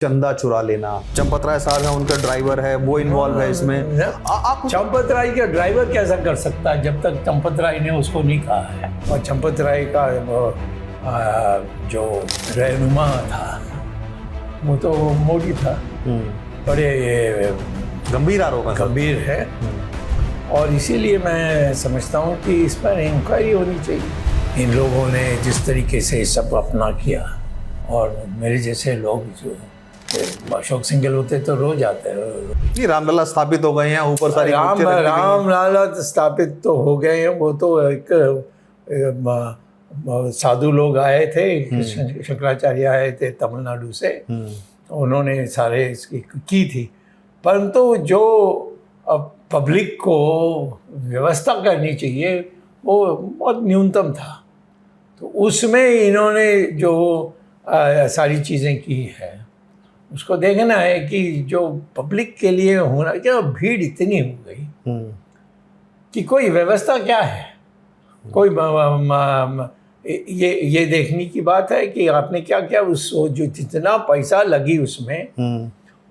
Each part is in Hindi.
चंदा चुरा लेना, चंपत राय साहब है, उनका ड्राइवर है, वो इन्वॉल्व है इसमें। आप चंपत राय का ड्राइवर कैसा कर सकता है जब तक चंपत राय ने उसको नहीं कहा है। और चंपत राय का जो रहनुमा था वो तो मोदी था। बड़े गंभीर आरोप है, गंभीर है। और इसीलिए मैं समझता हूँ कि इस पर इंक्वायरी होनी चाहिए। इन लोगों ने जिस तरीके से सब अपना किया, और मेरे जैसे लोग जो अशोक सिंघल होते तो रोज आते हैं। रामलला स्थापित हो गए हैं, ऊपर सारी रामलला स्थापित तो हो गए हैं। वो तो एक साधु लोग आए थे, शंकराचार्य आए थे तमिलनाडु से, उन्होंने सारे इसकी की थी। परंतु जो पब्लिक को व्यवस्था करनी चाहिए वो बहुत न्यूनतम था। तो उसमें इन्होंने जो सारी चीज़ें की है, उसको देखना है कि जो पब्लिक के लिए होना, क्या भीड़ इतनी हो गई कि कोई व्यवस्था क्या है। कोई ये देखने की बात है कि आपने क्या क्या उस जो जितना पैसा लगी उसमें,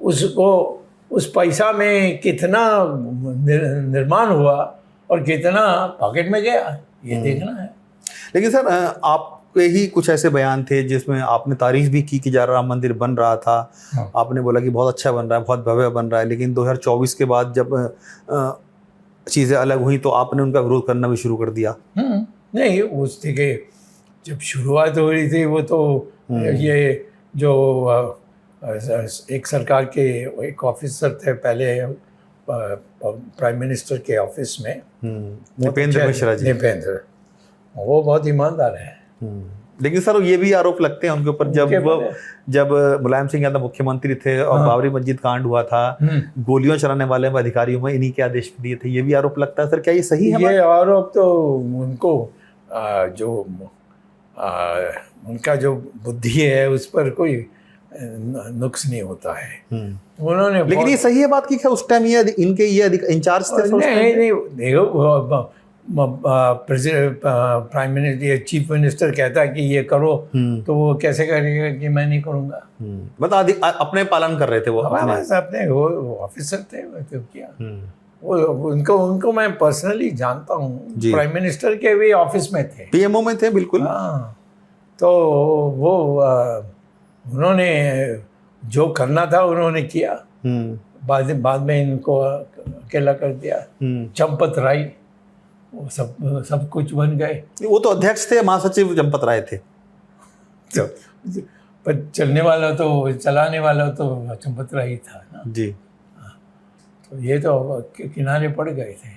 उसको उस पैसा में कितना निर्माण हुआ और कितना पॉकेट में गया, ये देखना है। लेकिन सर आपके ही कुछ ऐसे बयान थे जिसमें आपने तारीफ भी की कि जहाँ राम मंदिर बन रहा था, आपने बोला कि बहुत अच्छा बन रहा है, बहुत भव्य बन रहा है, लेकिन 2024 के बाद जब चीज़ें अलग हुई तो आपने उनका विरोध करना भी शुरू कर दिया। नहीं, उस के जब शुरुआत हो रही थी वो तो ये जो एक सरकार के एक ऑफिसर थे पहले प्राइम मिनिस्टर के ऑफिस में, नृपेंद्र मिश्रा जी, नृपेंद्र, वो बहुत ईमानदार है। लेकिन सर ये भी आरोप लगते हैं उनके ऊपर, जब मुलायम सिंह यादव मुख्यमंत्री थे और बाबरी मस्जिद कांड हुआ था, गोलियां चलाने वाले अधिकारियों में इन्हीं के आदेश दिए थे, ये भी आरोप लगता है। सर क्या ये सही है? ये आरोप तो उनको जो उनका जो बुद्धि है उस पर कोई नुक्स नहीं होता है। उन्होंने, लेकिन ये सही है बात की उस टाइम ये इनके ये इंचार्ज थे? नहीं, देखो, प्राइम मिनिस्टर, चीफ मिनिस्टर कहता है कि ये करो, तो वो कैसे करेगा कि मैं नहीं करूँगा? बता अपने पालन कर रहे थे वो अपने वो ऑफिसर थे, तो किया वो। उनको मैं पर्सनली जानता हूँ, प्राइम मिनिस्टर के भी ऑफिस में थे, पीएमओ में थे, बिल्कुल। हाँ, तो वो उन्होंने जो करना था उन्होंने किया। बाद में इनको अकेला कर दिया। चंपत राय वो सब कुछ बन गए। वो तो अध्यक्ष थे, महासचिव चंपत राय थे। तो पर चलने वाला तो, चलाने वाला तो चंपत राय था ना जी। तो ये तो किनारे पड़ गए थे।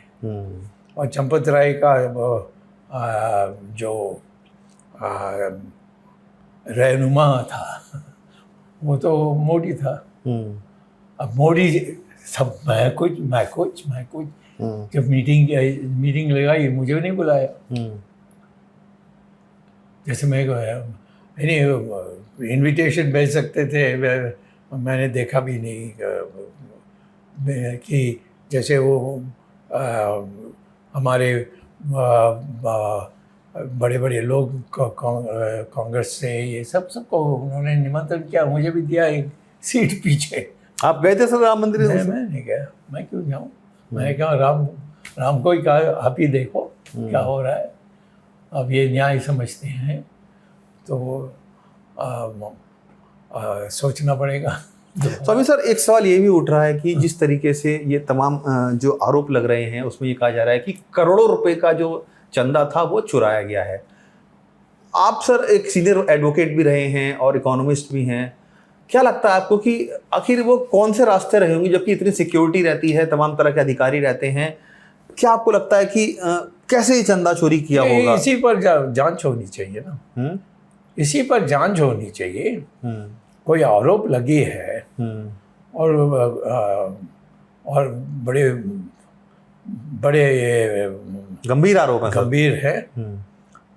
और चंपत राय का जो रहनुमा था वो तो मोदी था। अब मोदी सब मैं कुछ जब मीटिंग लगाई, मुझे भी नहीं बुलाया। जैसे मैं इनविटेशन भेज सकते थे, मैंने देखा भी नहीं कि जैसे वो हमारे बड़े बड़े लोग कांग्रेस से ये सबको उन्होंने निमंत्रण किया, मुझे भी दिया एक सीट पीछे। आप गए थे सर राम मंदिर? मैं नहीं गया, मैं क्यों जाऊँ? मैंने कहा राम को ही कहा, आप ही देखो क्या हो रहा है। अब ये न्याय समझते हैं तो सोचना पड़ेगा। स्वामी सर, एक सवाल ये भी उठ रहा है कि जिस तरीके से ये तमाम जो आरोप लग रहे हैं उसमें ये कहा जा रहा है कि करोड़ों रुपए का जो चंदा था वो चुराया गया है। आप सर एक सीनियर एडवोकेट भी रहे हैं और इकोनॉमिस्ट भी हैं, क्या लगता है आपको कि आखिर वो कौन से रास्ते रहे होंगे, जबकि इतनी सिक्योरिटी रहती है, तमाम तरह के अधिकारी रहते हैं? क्या आपको लगता है कि कैसे ये चंदा चोरी किया होगा? इसी पर जांच होनी चाहिए ना। इसी पर जांच होनी चाहिए। कोई आरोप लगी है और बड़े गंभीर आरोप है, गंभीर है।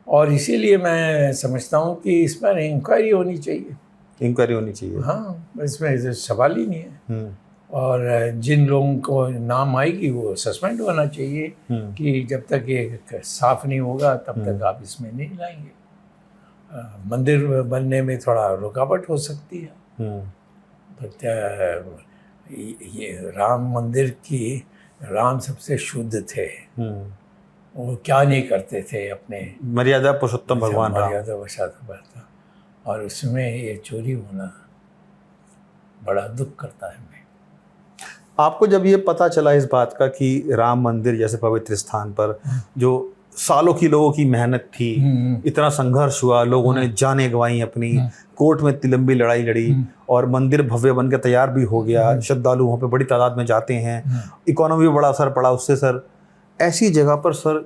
और इसीलिए मैं समझता हूँ कि इस पर इंक्वायरी होनी चाहिए। इंक्वायरी होनी चाहिए, हाँ, इसमें सवाल ही नहीं है। और जिन लोगों को नाम आएगी वो सस्पेंड होना चाहिए कि जब तक ये साफ नहीं होगा तब तक आप इसमें नहीं लाएंगे। मंदिर बनने में थोड़ा रुकावट हो सकती है, ये राम मंदिर की, राम सबसे शुद्ध थे, वो क्या नहीं करते थे अपने मर्यादा पुरुषोत्तम भगवान राम। मर्यादा वशाता था, और उसमें ये चोरी होना बड़ा दुख करता है। मैं आपको जब ये पता चला इस बात का कि राम मंदिर जैसे पवित्र स्थान पर जो सालों की लोगों की मेहनत थी, इतना संघर्ष हुआ, लोगों ने जानें गंवाई अपनी, कोर्ट में इतनी लंबी लड़ाई लड़ी और मंदिर भव्य बन के तैयार भी हो गया, श्रद्धालु वहाँ पे बड़ी तादाद में जाते हैं, इकोनॉमी में बड़ा असर पड़ा उससे सर, ऐसी जगह पर सर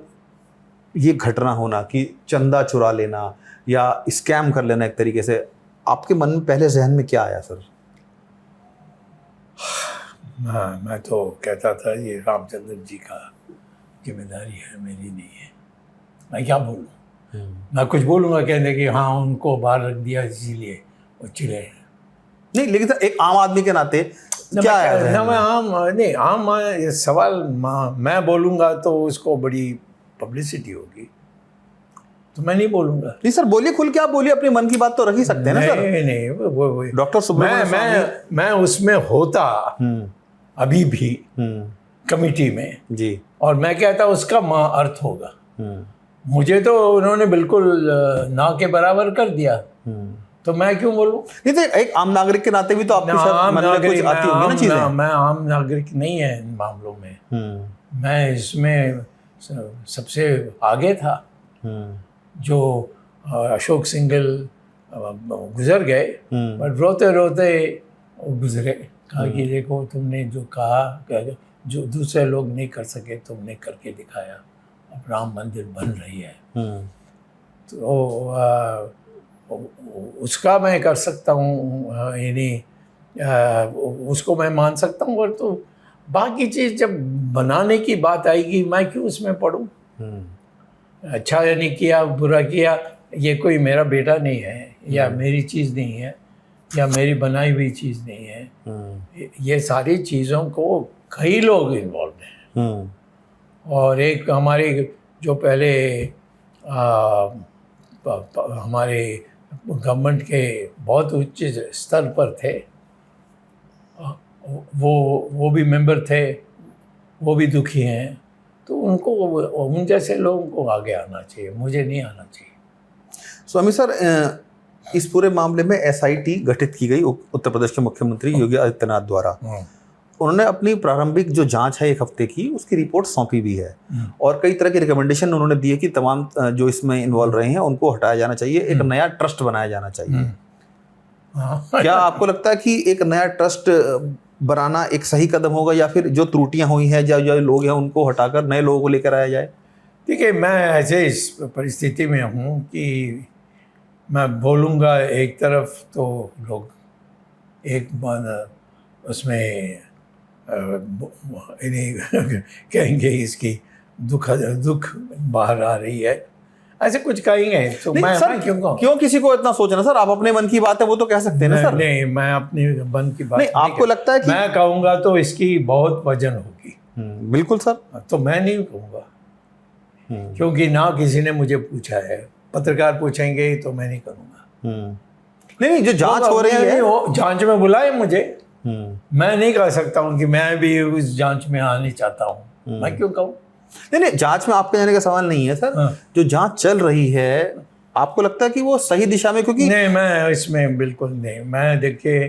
ये घटना होना कि चंदा चुरा लेना या स्कैम कर लेना एक तरीके से, आपके मन में पहले जहन में क्या आया सर? हाँ, मैं तो कहता था ये रामचंद्र जी का जिम्मेदारी है, मेरी नहीं है। मैं क्या बोलूँ, मैं कुछ बोलूँगा कहने कि हाँ उनको बाहर रख दिया इसीलिए वो चिड़े नहीं, लेकिन सर एक आम आदमी के नाते क्या है? ना मैं आम ये सवाल मैं बोलूँगा तो उसको बड़ी पब्लिसिटी होगी, तो मैं नहीं बोलूँगा। नहीं सर, बोलिए, खुल के आप बोलिए, अपने मन की बात तो रख ही सकते हैं ना सर। नहीं वो डॉक्टर सुब्रमण्यम मैं उसमें होता अभी भी कमिटी में जी, और मैं कहता उसका अर्थ होगा। मुझे तो उन्होंने बिल्कुल ना के बराबर कर दिया, तो मैं क्यों बोलूं? नहीं तो एक आम नागरिक के नाते भी तो आपके साथ मन में कुछ आती होंगी ना चीजें। मैं आम नागरिक नहीं है इन मामलों में, मैं इसमें सबसे आगे था। जो अशोक सिंघल गुजर गए, पर रोते रोते गुजरे, कहा कि देखो तुमने जो कहा, जो दूसरे लोग नहीं कर सके तुमने करके दिखाया, अब राम मंदिर बन रही है। तो उसका मैं कर सकता हूँ, यानी उसको मैं मान सकता हूँ, और तो बाकी चीज़ जब बनाने की बात आएगी मैं क्यों उसमें पढ़ूँ? अच्छा नहीं किया, बुरा किया, ये कोई मेरा बेटा नहीं है या मेरी चीज़ नहीं है या मेरी बनाई हुई चीज़ नहीं है। ये सारी चीज़ों को कई लोग इन्वॉल्व हैं, और एक हमारे जो पहले हमारे गवर्नमेंट के बहुत उच्च स्तर पर थे, वो भी मेंबर थे, वो भी दुखी हैं, तो उनको, उन जैसे लोगों को आगे आना चाहिए, मुझे नहीं आना चाहिए। स्वामी सर, इस पूरे मामले में एसआईटी गठित की गई उत्तर प्रदेश के मुख्यमंत्री योगी आदित्यनाथ द्वारा। उन्होंने अपनी प्रारंभिक जो जांच है 1 हफ्ते की, उसकी रिपोर्ट सौंपी भी है और कई तरह की रिकमेंडेशन उन्होंने दिए कि तमाम जो इसमें इन्वॉल्व रहे हैं उनको हटाया जाना चाहिए, एक नया ट्रस्ट बनाया जाना चाहिए। क्या आपको लगता है कि एक नया ट्रस्ट बनाना एक सही कदम होगा, या फिर जो त्रुटियां हुई हैं, जो लोग हैं उनको हटाकर नए लोगों को लेकर आया जाए? देखिए, मैं ऐसे इस परिस्थिति में हूँ कि मैं बोलूँगा एक तरफ तो लोग एक उसमें कहेंगे इसकी दुख बाहर आ रही है, ऐसे कुछ कहेंगे, तो मैं क्यों किसी को इतना सोचना सर? आप अपने मन की बात है वो तो कह सकते हैं ना सर। नहीं, मैं अपने मन की बात नहीं, आपको लगता है कि मैं कहूँगा तो इसकी बहुत वजन होगी। बिल्कुल सर, तो मैं नहीं कहूँगा, क्योंकि ना किसी ने मुझे पूछा है, पत्रकार पूछेंगे तो मैं नहीं करूँगा। नहीं, जो जांच हो रही है, जांच में बुलाए मुझे, मैं नहीं कह सकता हूँ कि मैं भी उस जांच में आना चाहता हूँ, मैं क्यों कहूँ? नहीं, जांच में आपके जाने का सवाल नहीं है सर। जो जांच चल रही है, आपको लगता है कि वो सही दिशा में? क्योंकि नहीं, मैं इसमें बिल्कुल नहीं, मैं देखिए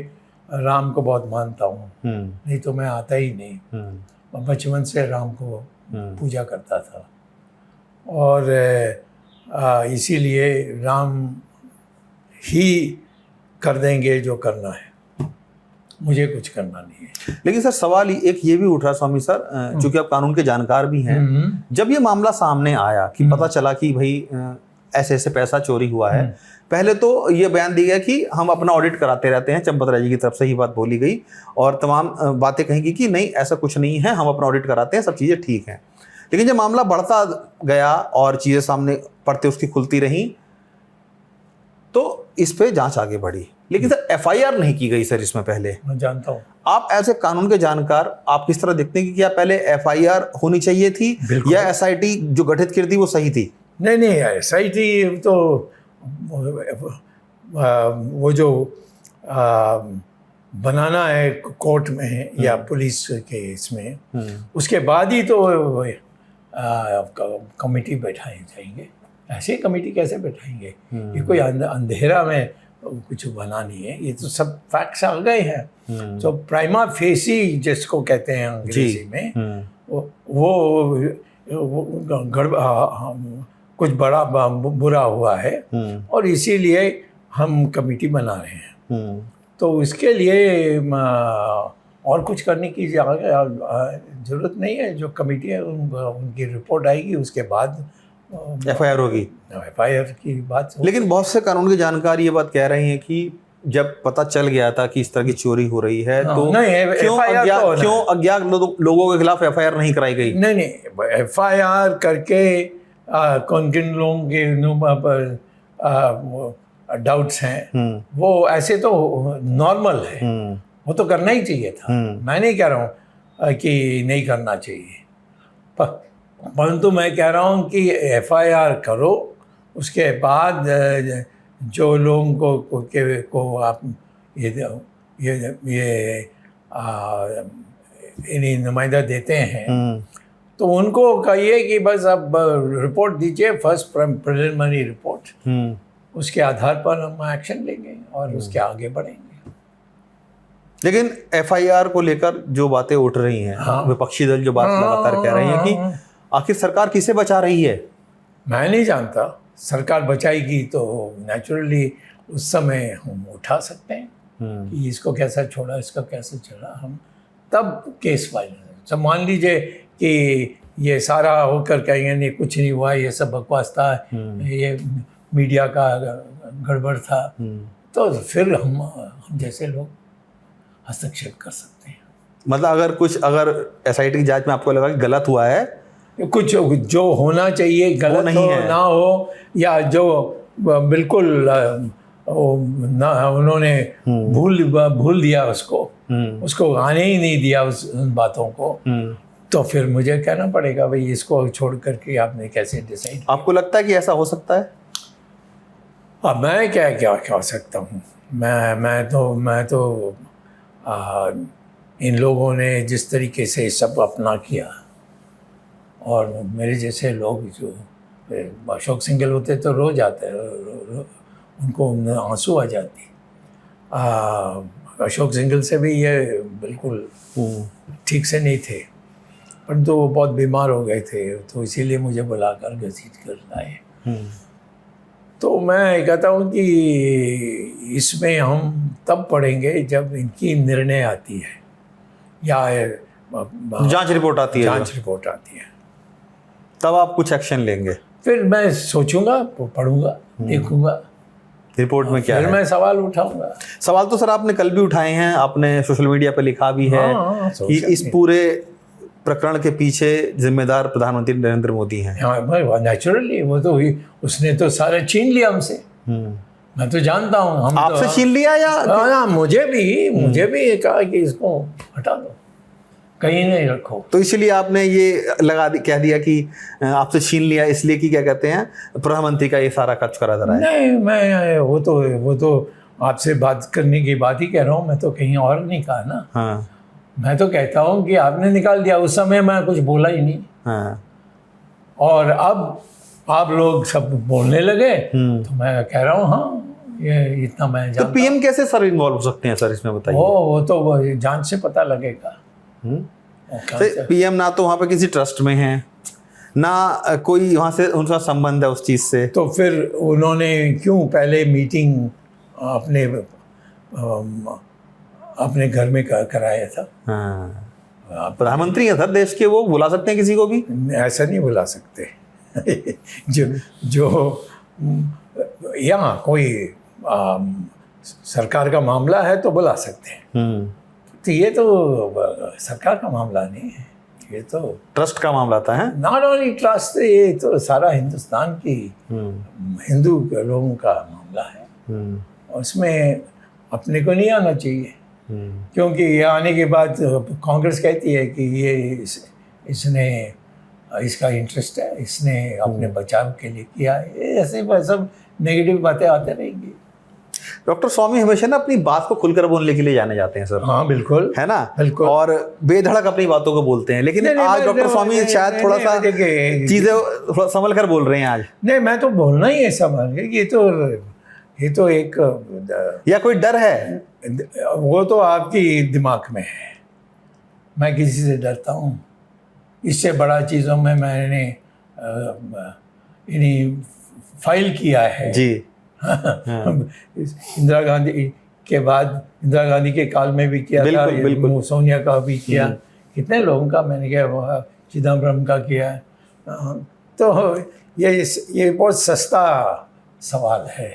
राम को बहुत मानता हूँ, नहीं तो मैं आता ही नहीं। मैं बचपन से राम को पूजा करता था, और इसीलिए राम ही कर देंगे जो करना है, मुझे कुछ करना नहीं है। लेकिन सर सवाल एक ये भी उठ रहा स्वामी सर, चूंकि आप कानून के जानकार भी हैं, जब ये मामला सामने आया कि पता चला कि भाई ऐसे ऐसे पैसा चोरी हुआ है, पहले तो ये बयान दिया गया कि हम अपना ऑडिट कराते रहते हैं, चंपत राय जी की तरफ से ही बात बोली गई और तमाम बातें कहेंगी कि नहीं ऐसा कुछ नहीं है, हम अपना ऑडिट कराते हैं, सब चीज़ें ठीक हैं। लेकिन जब मामला बढ़ता गया और चीज़ें सामने पड़ते उसकी खुलती रहीं, तो इस पे जांच आगे बढ़ी। लेकिन सर एफआईआर नहीं की गई सर इसमें पहले। मैं जानता हूँ। आप ऐसे कानून के जानकार, आप किस तरह देखते हैं कि क्या पहले एफआईआर होनी चाहिए थी या एसआईटी जो गठित की थी वो सही थी? नहीं, एसआईटी तो वो जो बनाना है कोर्ट में या पुलिस के इसमें, उसके बाद ही तो कमेटी बैठाए जाएंगे। ऐसे कमेटी कैसे बैठाएंगे? ये कोई अंधेरा में कुछ बना नहीं है, ये तो सब फैक्ट्स आ गए हैं। तो प्राइमा फेसी जिसको कहते हैं अंग्रेजी में, वो कुछ बड़ा बुरा हुआ है और इसीलिए हम कमेटी बना रहे हैं। तो इसके लिए और कुछ करने की ज़रूरत नहीं है। जो कमेटी है उनकी रिपोर्ट आएगी, उसके बाद FIR होगी। FIR की बात। लेकिन बहुत से कानून की जानकार ये बात कह रहे हैं कि जब पता चल गया था कि इस तरह की चोरी हो रही है तो क्यों अज्ञात लोगों के खिलाफ FIR नहीं कराई गई? नहीं, FIR करके किन लोगों के डाउट्स हैं वो ऐसे तो नॉर्मल है, वो तो करना ही चाहिए था। मैं नहीं कह रहा हूँ कि नहीं करना चाहिए, परंतु मैं कह रहा हूँ कि FIR करो, उसके बाद जो लोगों को आप ये इन्हीं नुमाइंदा देते हैं तो उनको कहिए कि बस अब रिपोर्ट दीजिए, फर्स्ट प्रिलिमिनरी रिपोर्ट, उसके आधार पर हम एक्शन लेंगे और उसके आगे बढ़ेंगे। लेकिन FIR को लेकर जो बातें उठ रही हैं, विपक्षी दल जो बात लगातार कह रहे हैं कि आखिर सरकार किसे बचा रही है? मैं नहीं जानता। सरकार बचाएगी तो नेचुरली उस समय हम उठा सकते हैं कि इसको कैसा छोड़ा, इसका कैसे चला, हम तब केस फाइल। सब मान लीजिए कि ये सारा होकर कहेंगे नहीं कुछ नहीं हुआ, ये सब बकवास था, ये मीडिया का गड़बड़ था, तो फिर हम जैसे लोग हस्तक्षेप कर सकते हैं। मतलब अगर SIT की जांच में आपको लगा कि गलत हुआ है, कुछ जो होना चाहिए गलत नहीं हो, ना हो, या जो बिल्कुल ना उन्होंने भूल दिया उसको आने ही नहीं दिया उन बातों को, तो फिर मुझे कहना पड़ेगा भाई इसको छोड़ करके आपने कैसे डिसाइड। आपको लगता है कि ऐसा हो सकता है? अब मैं क्या कह सकता हूँ। मैं तो इन लोगों ने जिस तरीके से सब अपना किया, और मेरे जैसे लोग जो अशोक सिंघल होते तो रो जाते, उनको आंसू आ जाती। अशोक सिंघल से भी ये बिल्कुल ठीक से नहीं थे, परंतु वो बहुत बीमार हो गए थे, तो इसीलिए मुझे बुलाकर घसीट कर लाए। तो मैं कहता हूँ कि इसमें हम तब पढ़ेंगे जब इनकी निर्णय आती है या जांच रिपोर्ट आती है, तब आप कुछ एक्शन लेंगे। फिर मैं सोचूंगा, पढ़ूंगा, देखूंगा रिपोर्ट में क्या है, फिर मैं सवाल उठाऊंगा। सवाल तो सर आपने कल भी उठाए हैं, आपने सोशल मीडिया पर लिखा भी है कि इस पूरे प्रकरण के पीछे जिम्मेदार प्रधानमंत्री नरेंद्र मोदी हैं। नेचुरली वो तो उसने तो सारा छीन लिया हमसे। मैं तो जानता हूँ। हम आपसे छीन लिया या मुझे भी कहा कि इसको हटा दो, कहीं नहीं रखो। तो इसलिए आपने ये कह दिया कि आपसे छीन लिया, इसलिए कि क्या कहते हैं प्रधानमंत्री का ये सारा खर्च करा जा रहा है। नहीं, मैं वो तो आपसे बात करने की बात ही कह रहा हूँ, मैं तो कहीं और नहीं कहा ना। हाँ, मैं तो कहता हूँ कि आपने निकाल दिया, उस समय मैं कुछ बोला ही नहीं। हाँ। और अब आप लोग सब बोलने लगे तो मैं कह रहा हूँ हाँ ये इतना मैं जानता। तो PM कैसे सर इन्वॉल्व हो सकते हैं सर इसमें, बताइए। वो तो जांच से पता लगेगा। तो PM ना तो वहाँ पे किसी ट्रस्ट में है, ना कोई वहाँ से उनका संबंध है उस चीज़ से, तो फिर उन्होंने क्यों पहले मीटिंग अपने घर में कराया था? हाँ, प्रधानमंत्री है सर देश के, वो बुला सकते हैं किसी को भी? ऐसा नहीं बुला सकते। जो यहाँ कोई सरकार का मामला है तो बुला सकते हैं। तो ये तो सरकार का मामला नहीं है, ये तो ट्रस्ट का मामला था। है नॉट ओनली ट्रस्ट, ये तो सारा हिंदुस्तान की हिंदू लोगों का मामला है। उसमें अपने को नहीं आना चाहिए, क्योंकि ये आने के बाद कांग्रेस कहती है कि ये इसने इसका इंटरेस्ट है, इसने अपने बचाव के लिए किया है। ऐसे सब नेगेटिव बातें आते रहेंगी। डॉक्टर स्वामी हमेशा ना अपनी बात को खुलकर बोलने के लिए जाने जाते हैं सर, हाँ बिल्कुल, है ना, बिल्कुल। और बेधड़क अपनी बातों को बोलते हैं, लेकिन आज डॉक्टर स्वामी शायद थोड़ा सा चीजें थोड़ा संभल कर बोल रहे हैं आज। नहीं, मैं तो बोलना ही है समझ के, ये तो एक या कोई डर है? वो तो आपकी दिमाग में है। मैं किसी से डरता हूँ? इससे बड़ा चीज़ों में मैंने इन्हीं फाइल किया है जी। इंदिरा गांधी के बाद, इंदिरा गांधी के काल में भी किया था, बिल्कुल। सोनिया का भी किया, कितने लोगों का मैंने किया, चिदम्बरम का किया। तो ये बहुत सस्ता सवाल है।